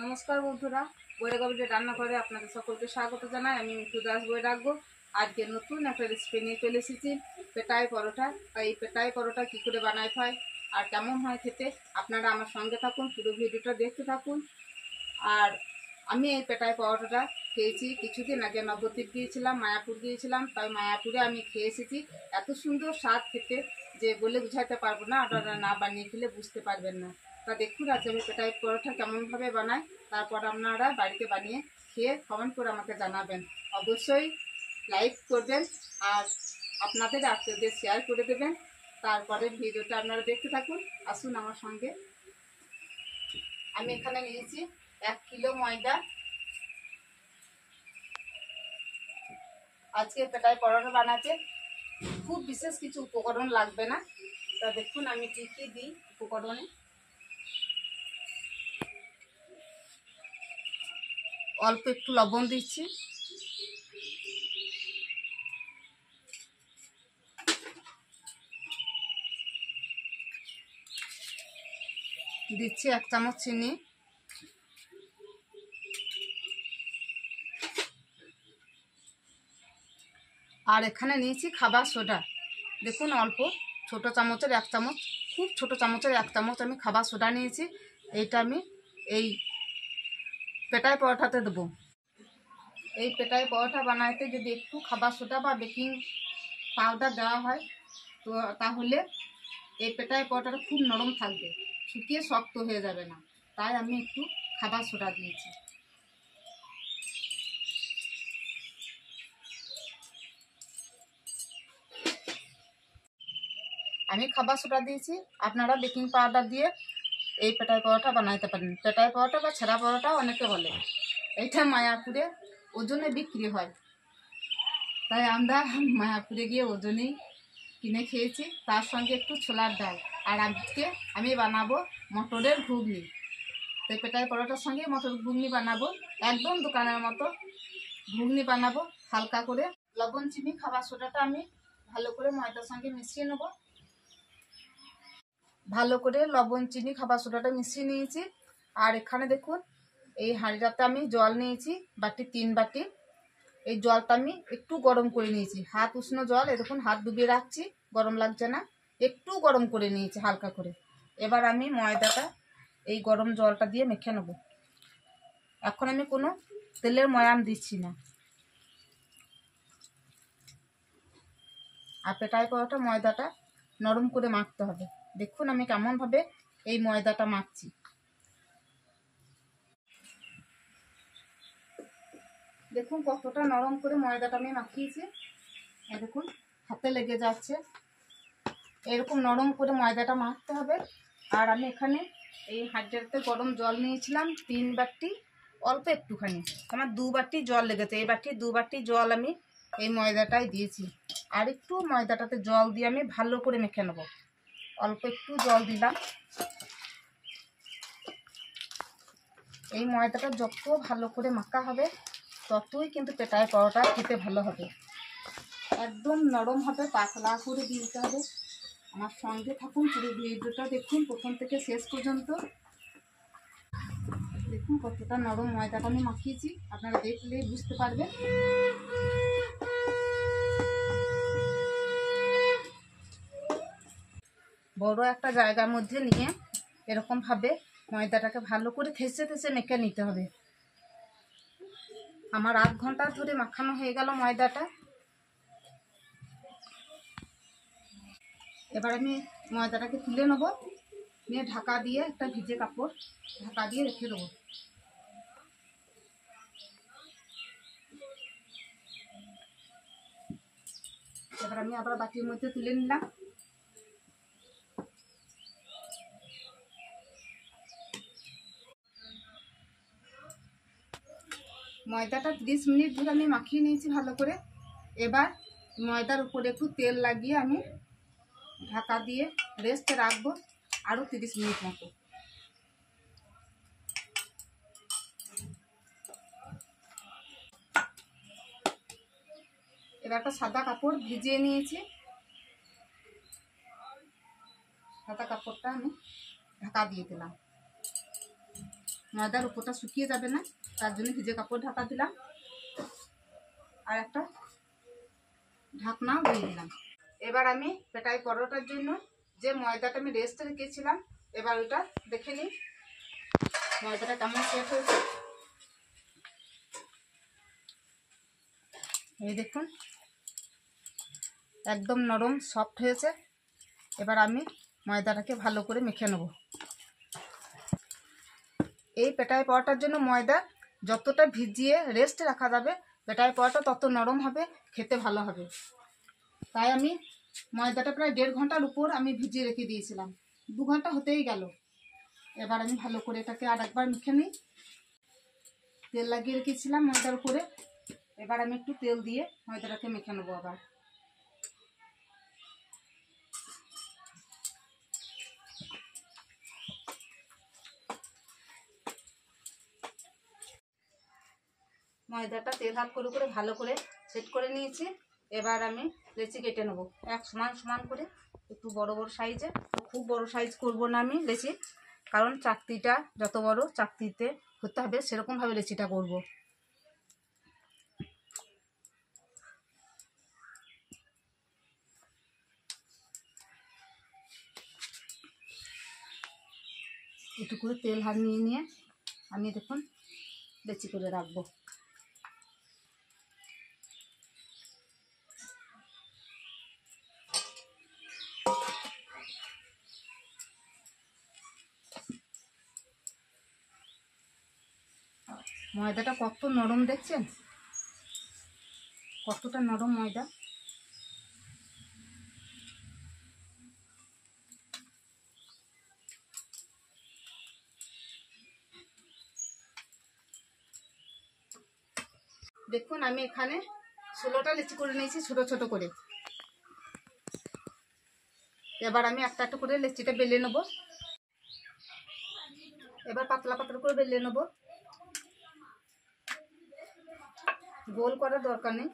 নমস্কার বন্ধুরা, বৈরাগবিদের রান্না করে আপনাদের সকলকে স্বাগত জানাই। আমি মিঠু দাস বৈরাগ্য। আজকে নতুন একটা রেসিপি নিয়ে চলে এসেছি, পেটাই পরোটা। এই পেটাই পরোটা কী করে বানাই হয় আর কেমন হয় খেতে, আপনারা আমার সঙ্গে থাকুন, পুরো ভিডিওটা দেখতে থাকুন। আর আমি এই পেটাই পরোটাটা খেয়েছি কিছুদিন আগে। নবদ্বীপ গিয়েছিলাম, মায়াপুর গিয়েছিলাম, তাই মায়াপুরে আমি খেয়ে এসেছি। এত সুন্দর স্বাদ খেতে যে বলে বুঝাতে পারবো না, আপনারা না বানিয়ে খেলে বুঝতে পারবেন না। তা দেখুন আজ আমি পেটাই পরোটা কেমনভাবে বানাই, তারপর আপনারা বাড়িতে বানিয়ে খেয়ে কমেন্ট করে আমাকে জানাবেন। অবশ্যই লাইক করবেন আর আপনাদের আত্মীয়দের শেয়ার করে দেবেন। তারপরে ভিডিওটা আপনারা দেখতে থাকুন, আসুন আমার সঙ্গে। আমি এখানে নিয়েছি 1 কিলো ময়দা। আজকে পেটাই পরোটা বানাতে খুব বিশেষ কিছু উপকরণ লাগবে না। তা দেখুন আমি কী কী দিই উপকরণে। অল্প একটু লবণ দিচ্ছি, দিচ্ছি 1 চামচ চিনি, আর এখানে নিয়েছি খাবার সোডা। দেখুন অল্প ছোট চামচের 1 চামচ, খুব ছোট চামচের 1 চামচ আমি খাবার সোডা নিয়েছি। এইটা আমি এই পেটাই পরোটাতে দেবো। এই পেটাই পরোটা বানাইতে যদি একটু খাবার সোডা বা বেকিং পাউডার দেওয়া হয় তো তাহলে এই পেটাই পরোটাটা খুব নরম থাকবে, শুকিয়ে শক্ত হয়ে যাবে না। তাই আমি একটু খাবার সোডা দিয়েছি। আমি খাবার সোডা দিয়েছি, আপনারা বেকিং পাউডার দিয়ে এই পেটাই পরোটা বানাইতে পারেন। পেটাই পরোটা বা ছেঁড়া পরোটাও অনেকে বলে। এইটা মায়াপুরে ওজনে বিক্রি হয়, তাই আমরা মায়াপুরে গিয়ে ওজনেই কিনে খেয়েছি, তার সঙ্গে একটু ছোলার ডাল। আর আজকে আমি বানাবো মটরের ঘুগনি। তো পেটাই পরোটার সঙ্গে মটর ঘুগনি বানাবো, একদম দোকানের মতো ঘুগনি বানাবো। হালকা করে লবণ চিনি খাবার সোডাটা আমি ভালো করে ময়দার সঙ্গে মিশিয়ে নেবো। ভালো করে লবণ চিনি খাবার সোডাটা মিশিয়ে নিয়েছি। আর এখানে দেখুন এই হাঁড়িটাতে আমি জল নিয়েছি বাটি, 3 বাটি। এই জলটা আমি একটু গরম করে নিয়েছি, হাত উষ্ণ জল। এই দেখুন হাত ডুবিয়ে রাখছি, গরম লাগছে না, একটু গরম করে নিয়েছি হালকা করে। এবার আমি ময়দাটা এই গরম জলটা দিয়ে মেখে নেব। এখন আমি কোনো তেলের ময়াম দিচ্ছি না। আর পেটাই পরোটা ময়দাটা নরম করে মাখতে হবে। দেখুন আমি কেমনভাবে এই ময়দাটা মাখছি। দেখুন কতটা নরম করে ময়দাটা আমি মাখিয়েছি। দেখুন হাতে লেগে যাচ্ছে, এরকম নরম করে ময়দাটা মাখতে হবে। আর আমি এখানে এই হাঁড়িটাতে গরম জল নিয়েছিলাম 3 বাটি, অল্প একটুখানি, আমার 2 বাটি জল লেগেছে। এই বাটি 2 বাটি জল আমি এই ময়দাটাই দিয়েছি। আর একটু ময়দাটাতে জল দিয়ে আমি ভালো করে মেখে নেব। অল্প একটু জল দিলাম। এই ময়দাটা যত ভালো করে মাখা হবে ততই কিন্তু পেটাই পরোটা খেতে ভালো হবে। একদম নরম হবে, পাতলা করে দিতে হবে। আমার সঙ্গে থাকুন, পুরো ভিডিওটা দেখুন প্রথম থেকে শেষ পর্যন্ত। দেখুন কতটা নরম ময়দাটা আমি মাখিয়েছি, আপনারা দেখলেই বুঝতে পারবেন। বড় একটা জায়গার মধ্যে নিয়ে এরকমভাবে ময়দাটাকে ভালো করে থেসে থেসে মেখে নিতে হবে। আমার 8 ঘন্টা ধরে মাখানো হয়ে গেল ময়দাটা। এবার আমি ময়দাটাকে তুলে নেব, নিয়ে ঢাকা দিয়ে একটা ভিজে কাপড় ঢাকা দিয়ে রেখে দেবো। এবার আমি আবার বাটির মধ্যে তুলে নিলাম। ময়দাটা 30 মিনিট ধরে আমি মাখিয়ে নিয়েছি ভালো করে। এবার ময়দার উপরে একটু তেল লাগিয়ে আমি ঢাকা দিয়ে রেস্টে রাখবো আরও 30 মিনিট মতো। এবার একটা সাদা কাপড় ভিজিয়ে নিয়েছি, সাদা কাপড়টা আমি ঢাকা দিয়ে দিলাম। ময়দার উপরটা শুকিয়ে যাবে না, তার জন্য ভিজে কাপড় ঢাকা দিলাম আর একটা ঢাকনা দিয়ে দিলাম। এবার আমি পেটাই পরোটার জন্য যে ময়দাটা আমি রেস্টে রেখেছিলাম, এবার ওটা দেখে নিই ময়দাটা কেমন সেট হয়েছে। এই দেখুন একদম নরম সফট হয়েছে। এবার আমি ময়দাটাকে ভালো করে মেখে নেব। এই পেটাই পরোটার জন্য ময়দা যতটা ভিজিয়ে রেস্ট রাখা যাবে পেটাই পরোটা তত নরম হবে, খেতে ভালো হবে। তাই আমি ময়দাটা প্রায় 1.5 ঘন্টার উপর আমি ভিজিয়ে রেখে দিয়েছিলাম, 2 ঘন্টা হতেই গেল। এবার আমি ভালো করে এটাকে আর একবার মেখে নিই। তেল লাগিয়ে রেখেছিলাম ময়দার উপরে, এবার আমি একটু তেল দিয়ে ময়দাটাকে মেখে নেবো আবার। ময়দাটা তেল হাত করে করে ভালো করে সেট করে নিয়েছি। এবার আমি লেচি কেটে নেবো এক সমান সমান করে, একটু বড় বড় সাইজে। খুব বড় সাইজ করব না আমি লেচি, কারণ চাকতিটা যত বড় চাকতিতে হতে হবে সেরকমভাবে লেচিটা করব। একটু করে তেল হাত নিয়ে নিয়ে আমি দেখুন লেচি করে রাখবো। ময়দাটা কত নরম দেখছেন, কতটা নরম ময়দা। দেখুন আমি এখানে 16টা লিচি করে নিয়েছি ছোট ছোট করে। এবার আমি একটা একটা করে লিচিটা বেলে নেব। এবার পাতলা পাতলা করে বেলে নেব, গোল করার দরকার নেই,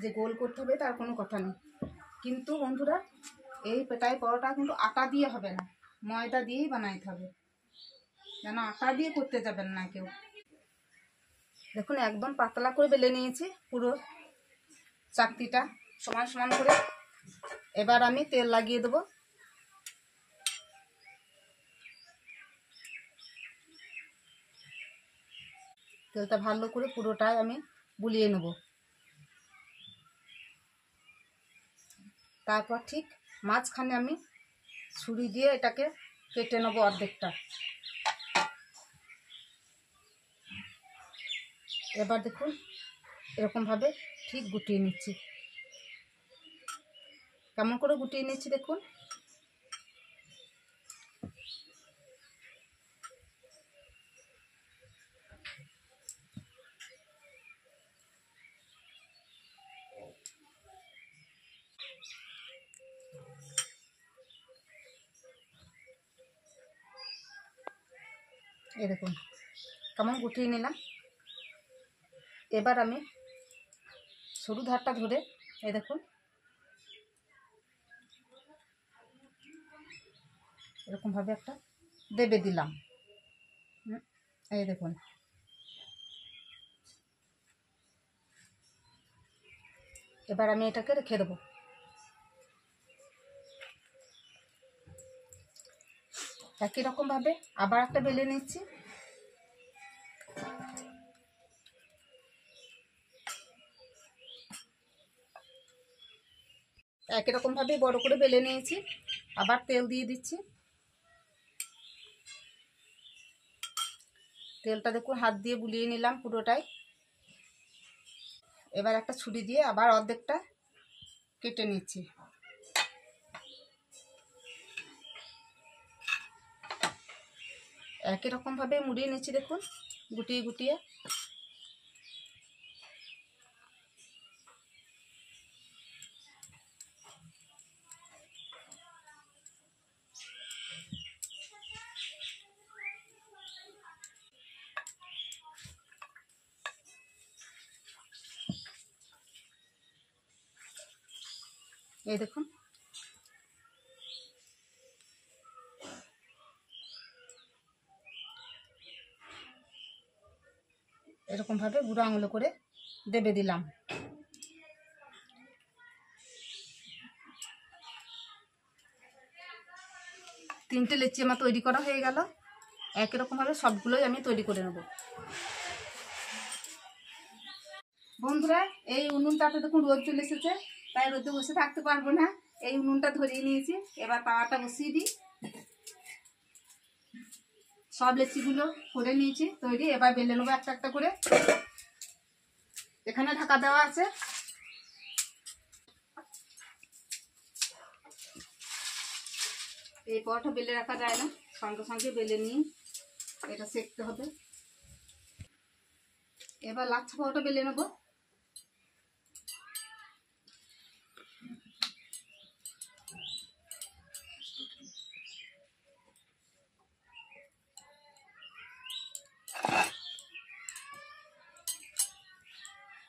যে গোল করতে হবে তার কোনো কথা নেই। কিন্তু বন্ধুরা এই পেটাই পরোটা কিন্তু আটা দিয়ে হবে না, ময়দা দিয়েই বানাইতে হবে, যেন আটা দিয়ে করতে যাবেন না কেউ। দেখুন একদম পাতলা করে বেলে নিয়েছি পুরো চাকতিটা সমান সমান করে। এবার আমি তেল লাগিয়ে দেবো। তেলটা ভালো করে পুরোটাই আমি বুলিয়ে নেব। তারপর ঠিক মাঝখানে আমি ছুরি দিয়ে এটাকে কেটে নেবো অর্ধেকটা। এবার দেখুন এরকমভাবে ঠিক গুটিয়ে নিচ্ছি। কেমন করে গুটিয়ে নিচ্ছি দেখুন। এই দেখুন কেমন গুটিয়ে নিলাম। এবার আমি সরু ধারটা ধরে এই দেখুন এরকমভাবে একটা দেবে দিলাম। এই দেখুন এবার আমি এটাকে রেখে দেবো। একই রকমভাবে আবার একটা বেলে নিচ্ছি। একই রকমভাবে বড় করে বেলে নিয়েছি, আবার তেল দিয়ে দিচ্ছি। তেলটা দেখুন হাত দিয়ে বুলিয়ে নিলাম পুরোটাই। এবার একটা ছুরি দিয়ে আবার অর্ধেকটা কেটে নিচ্ছি। একই রকমভাবে মুড়িয়ে নিচ্ছি দেখুন গুটিয়ে গুটিয়ে। এই দেখুন এরকমভাবে বুড়ো আঙুলে করে দেবে দিলাম। তিনটে লেচি আমার তৈরি করা হয়ে গেল। একই রকমভাবে সবগুলোই আমি তৈরি করে নেব। বন্ধুরা, এই উনুনটাতে দেখুন রোদ চলে এসেছে, তাই রোদে বসে থাকতে পারবো না, এই উনুনটা ধরিয়ে নিয়েছি। এবার তাওয়াটা বসিয়ে দিই। সব লেচিগুলো করে নিয়েছি তৈরি। এবার বেলে নেবো একটা একটা করে। এখানে ঢাকা দেওয়া আছে। এই পরোটা বেলে রাখা যায় না, সঙ্গে সঙ্গে বেলে নিয়ে এটা সেঁকতে হবে। এবার লাচ্ছা পরোটা বেলে নেবো।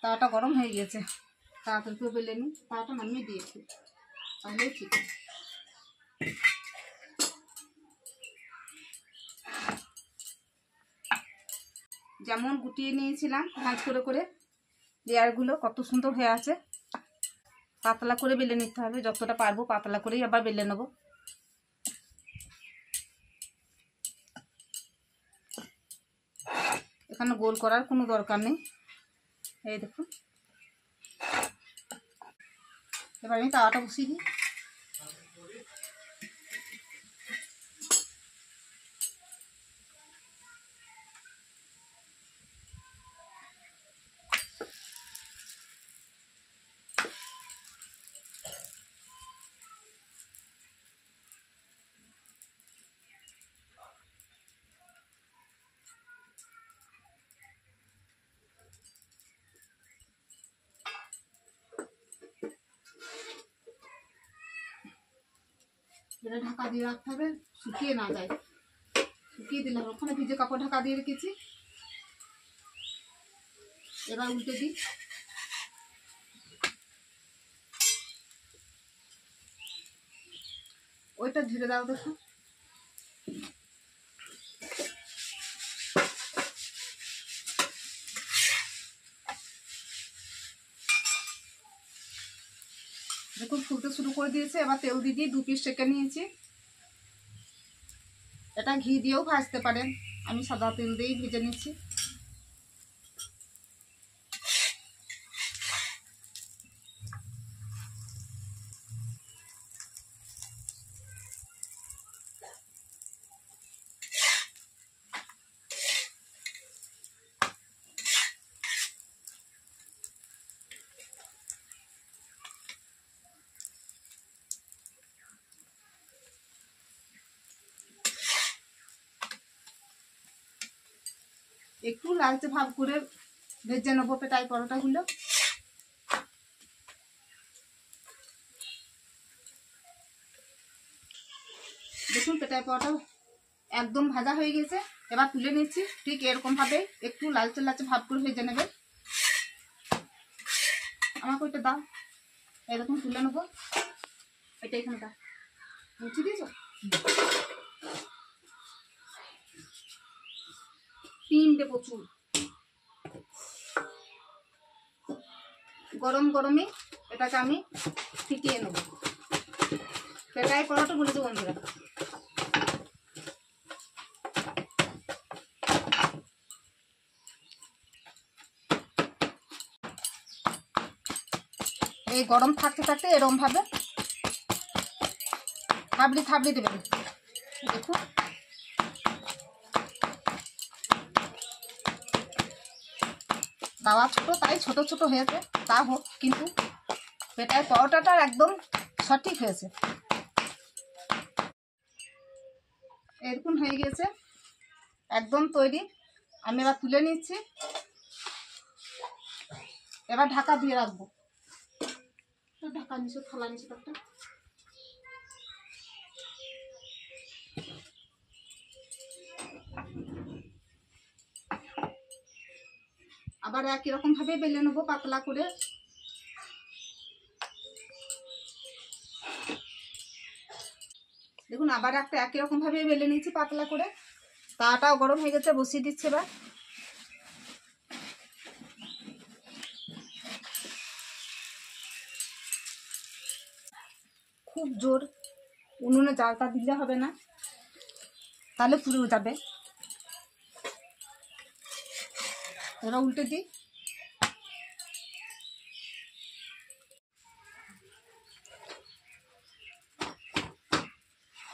তাওয়াটা গরম হয়ে গেছে, তাড়াতাড়ি করে বেলে নিই। তাওয়াটা নামিয়ে দিয়েছি, তাহলেই ঠিক আছে। যেমন গুটিয়ে নিয়েছিলাম ভাঁজ করে করে, লেয়ারগুলো কত সুন্দর হয়ে আছে। পাতলা করে বেলে নিতে হবে, যতটা পারবো পাতলা করেই আবার বেলে নেব। এখানে গোল করার কোনো দরকার নেই। এই দেখুন, এবার আমি তাওয়াটা বসিয়ে দিই। এটা ঢাকা দিয়ে রাখতে হবে, শুকিয়ে না যায়। শুকিয়ে দিলে হবে। ওখানে ভিজে কাপড় ঢাকা দিয়ে রেখেছি। এবার উল্টে দিই। ওইটা ঝেড়ে দাও দেখো। দেখুন ফুলতে শুরু করে দিয়েছে। এবার তেল দিয়ে 2 পিস সেঁকে নিয়েছি। এটা ঘি দিয়েও ভাজতে পারেন, আমি সাদা তেল দিয়েই ভেজে নিচ্ছি। একটু লালচে ভাব করে ভেজে নেবো পেটাই পরোটাগুলো। দেখুন পেটাই পরোটা একদম ভাজা হয়ে গেছে। এবার তুলে নিচ্ছি। ঠিক এরকম ভাবে একটু লালচে লালচে ভাব করে ভেজে নেবে। আমাকে ওইটা দাও। এরকম তুলে নেবো। এটা এখানে দাও, মুছি দিয়েছ। 3টে প্রচুর গরম গরমে এটাকে আমি ফিটিয়ে নেব। পেটাই পরোটা বলেছে বন্ধুরা। এই গরম থাকতে থাকতে এরকম ভাবে থাবড়ি থাবড়ি দেবেন। দেখুন তাওয়া ছোট, তাই ছোট ছোট হয়েছে। তা হোক, কিন্তু পেটাই পরোটাটা একদম সঠিক হয়েছে। এরকম হয়ে গেছে, একদম তৈরি। আমি এবার তুলে নিচ্ছি। এবার ঢাকা দিয়ে রাখবো। ঢাকা নিচে থালা নিচে একটা। আবার একই রকম ভাবে বেলে নেবো পাতলা করে। দেখুন আবার একটা একই রকম ভাবে বেলে নিয়েছি পাতলা করে। তাওয়াটাও গরম হয়ে গেছে, বসিয়ে দিচ্ছি। এবার খুব জোর, উনুনে জালটা দিলে হবে না, তাহলে পুড়ে যাবে। এবার উল্টে দিই।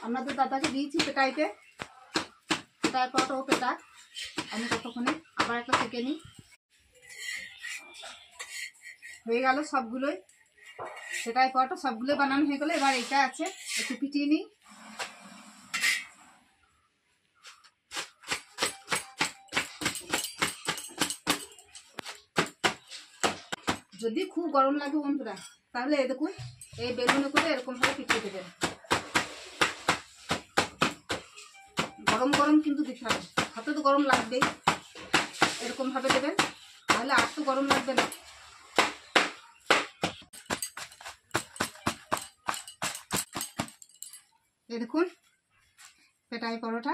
আপনাদের দাদাকে দিয়েছি পেটাইতে, পেটায় পর ও পেটাক, আমি ততক্ষণে আবার একটা থেকে নিই। হয়ে গেল সবগুলোই, সেটাই পরটা সবগুলোই বানানো হয়ে গেলো। এবার এটা আছে, একটু পিটিয়ে নিই। যদি খুব গরম লাগে বন্ধুরা, তাহলে এই দেখুন এই বেলুনে করে এরকম ভাবে পিটিয়ে দেবেন। গরম গরম কিন্তু দিতে হবে, হাতে তো গরম লাগবেই, এরকম ভাবে দেবেন, তাহলে আর তো গরম লাগবে না। এই দেখুন পেটাই পরোটা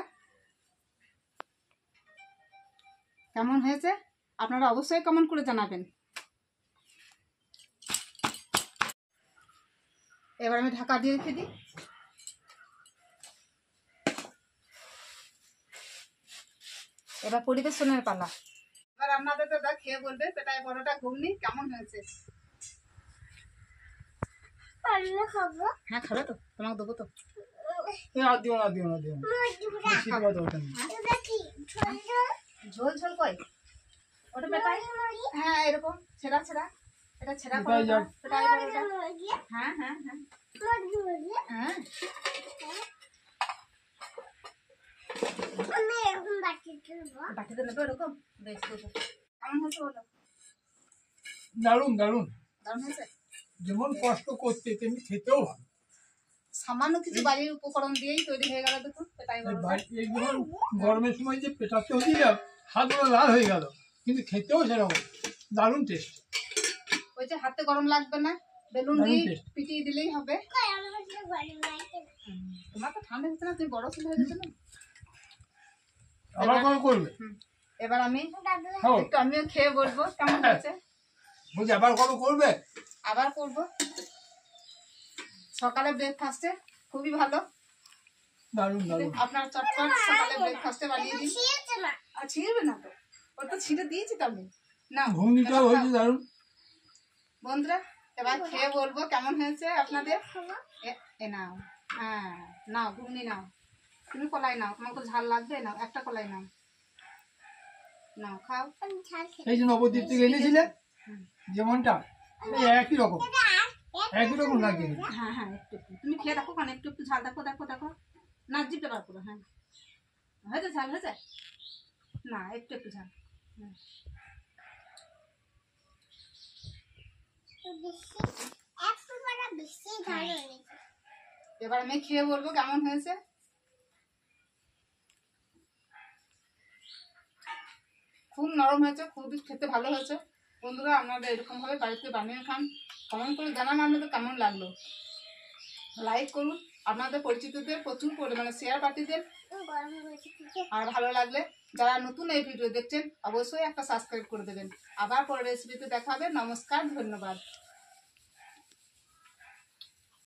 কেমন হয়েছে আপনারা অবশ্যই কমেন্ট করে জানাবেন। এবার আমি ঢাকা দিয়ে রেখে দিই। এবার পরিবেশনের পালা। এবার আপনাদের দাদা খেয়ে বলবে পেটাই পরোটা ঘুগনি কেমন হয়েছে। হ্যাঁ খাবে তো, তোমাকে দেবো তো। ঝোল ঝোল কই ওটা পেটাই, হ্যাঁ এরকম ছেঁড়া ছেঁড়া, এটা ছেঁড়া পরোটা, পেটাই পরোটা। হ্যাঁ হ্যাঁ হ্যাঁ হ্যাঁ বাটিতে নেবো এরকম। বেশ দেবো। কেমন হয়েছে বলো? দারুণ দারুণ দারুণ হয়েছে। যেমন কষ্ট করতে তেমনি খেতেও ভালো। সামান্য কিছু বাড়ির উপকরণ দিয়েই তৈরি হয়ে গেল দেখুন পেটাই পরোটা। গরমের সময় যে পেটাতে হচ্ছিল হাতগুলো লাল হয়ে গেল, কিন্তু খেতেও সেরকম দারুণ টেস্ট। ওই যে হাতে গরম লাগবে না, বেলুন দিয়ে পিটিয়ে দিলেই হবে। তোমার তো ঠান্ডা হচ্ছে না, তুমি বড় ছেলে হয়ে গেছে না। আবার কবে করবে? এবার আমি একটু আমিও খেয়ে বলবো কেমন হয়েছে। বলছি আবার কবে করবে? আবার করবো। সকালে ব্রেকফাস্টে খুবই ভালো, দারুণ দারুণ। আপনার চটপট সকালে ব্রেকফাস্টে বানিয়ে দিন। আর ছিঁড়বে না তো, ওটা ছিঁড়ে দিয়েছি তো আমি। না ঘুগনিটাও হয়েছে দারুণ। বন্ধুরা এবার খেয়ে বলবো কেমন হয়েছে আপনাদের। এ নাও, হ্যাঁ নাও ঘুগনি নাও, তুমি কলাই নাও, তোমার তো ঝাল লাগবে, নাও একটা কলাই নাও, নাও খাও। এই যে নবদ্বীপ থেকে এনেছিলে যেমনটা একই রকম, একই রকম লাগে। হ্যাঁ হ্যাঁ একটু একটু তুমি খেয়ে দেখো, কারণ একটু একটু ঝাল দেখো, দেখো দেখো না জিভে বার করো। হ্যাঁ হয়েছে ঝাল হয়েছে না, একটু একটু ঝাল। এবার আমি খেয়ে বলবো কেমন হয়েছে। খুব নরম হয়েছে, খুবই খেতে ভালো হয়েছে। বন্ধুরা আপনারা এরকম ভাবে বাড়িতে বানিয়ে খান, কমেন্ট করে জানান আপনাদের কেমন লাগলো। লাইক করুন, আপনাদের পরিচিতদের প্রচুর পরিমাণে শেয়ার পাঠিয়ে দেন। আর ভালো লাগলে যারা নতুন এই ভিডিও দেখছেন অবশ্যই একটা সাবস্ক্রাইব করে দেবেন। আবার পরের রেসিপিতে দেখা হবে। নমস্কার, ধন্যবাদ।